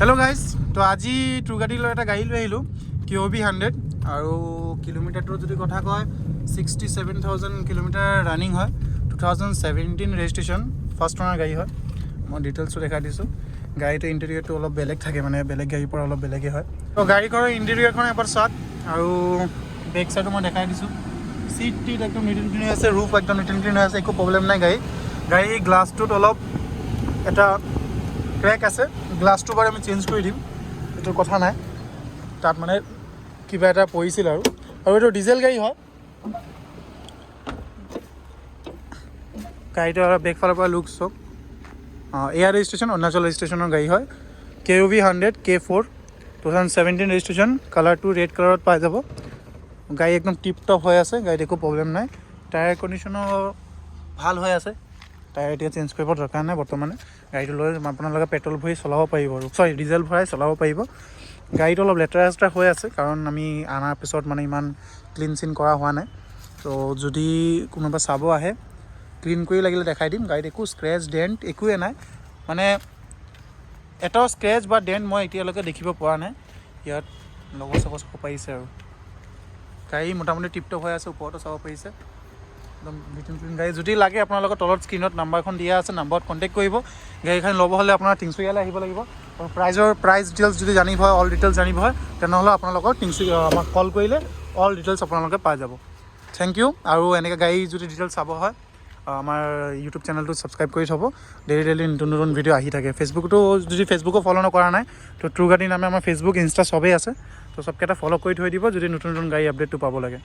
Hello' guys, তো আজি ট্ৰুগাডি লৈ এটা গাড়ী লৈ আহিলোঁ KOB100 আৰু কিলোমিটাৰটোৰ যদি কথা কয় 67,000 কিলোমিটাৰ ৰানিং হয়। 2017 ৰেজিষ্ট্ৰেশ্যন, ফাৰ্ষ্ট অনাৰ গাড়ী হয়। মই ডিটেইলছটো দেখাই দিছোঁ। গাড়ীটো ইণ্টেৰিয়ৰটো অলপ বেলেগ থাকে, মানে বেলেগ গাড়ীৰ পৰা অলপ বেলেগেই হয়। তো গাড়ীখনৰ ইণ্টেৰিয়ৰখন এবাৰ চাওক আৰু বেক চাইডো মই দেখাই দিছোঁ। চিট টিট একদম নিট এণ্ড ক্লিন হৈ আছে, ৰুফ একদম নিট এণ্ড ক্লিন হৈ আছে, একো প্ৰব্লেম নাই। গাড়ী গ্লাছটোত অলপ এটা ক্ৰেক আছে, গ্লাছটো বাৰু আমি চেঞ্জ কৰি দিম, এইটো কথা নাই। তাত মানে কিবা এটা পৰিছিল আৰু এইটো ডিজেল গাড়ী হয়। গাড়ীটো অলপ বেকফালৰ পৰা লুক চাওক। এয়াৰ ৰেজিষ্ট্ৰেশ্যন, অৰুণাচল ৰেজিষ্ট্ৰেশ্যনৰ গাড়ী হয়। KOB100 K4 2017 ৰেজিষ্ট্ৰেশ্যন, কালাৰটো ৰেড কালাৰত পাই যাব। গাড়ী একদম টিপ টপ হৈ আছে, গাড়ীত একো প্ৰব্লেম নাই। টায়াৰ কণ্ডিশ্যনো ভাল হৈ আছে, টায়াৰ এতিয়া চেঞ্জ কৰিব দৰকাৰ নাই বৰ্তমানে। গাড়ীটো লৈ আপোনালোকে পেট্ৰল ভৰাই চলাব পাৰিব আৰু ডিজেল ভৰাই চলাব পাৰিব। গাড়ীটো অলপ লেতেৰা চেতেৰা হৈ আছে, কাৰণ আমি অনাৰ পিছত মানে ইমান ক্লিন চিন কৰা হোৱা নাই। তো যদি কোনোবা চাব আহে, ক্লিন কৰি লাগিলে দেখাই দিম। গাড়ীত একো স্ক্ৰেচ ডেণ্ট একোৱে নাই, মানে এটাও স্ক্ৰেচ বা ডেণ্ট মই এতিয়ালৈকে দেখিব পৰা নাই। ইয়াত লগৰ চাব পাৰিছে আৰু গাড়ী মোটামুটি টিপটপ হৈ আছে, ওপৰতো চাব পাৰিছে একদম নিট এণ্ড ক্লিন গাড়ী। যদি লাগে আপোনালোকৰ তলত স্ক্ৰীণত নাম্বাৰখন দিয়া আছে, নাম্বাৰত কণ্টেক্ট কৰিব। গাড়ীখন ল'ব হ'লে আপোনাৰ তিনিচুকীয়ালৈ আহিব লাগিব। আৰু প্ৰাইচ ডিটেইলছ যদি জানিব হয়, অল ডিটেইলছ জানিব হয়, তেনেহ'লে আপোনালোকৰ আমাক কল কৰিলে অল ডিটেইলছ আপোনালোকে পাই যাব। Thank you. আৰু এনেকৈ গাড়ী যদি ডিটেইলছ চাব হয়, আমাৰ ইউটিউব চেনেলটো ছাবস্ক্ৰাইব কৰি থ'ব। ডেইলি নতুন নতুন ভিডিঅ' আহি থাকে। ফেচবুকো ফ'ল' নকৰা নাই, তো ট্ৰুগাডি নামে আমাৰ ফেচবুক ইনষ্টা চবেই আছে। তো চবকেইটা ফ'ল' কৰি থৈ দিব যদি নতুন নতুন গাড়ী আপডেটটো পাব লাগে।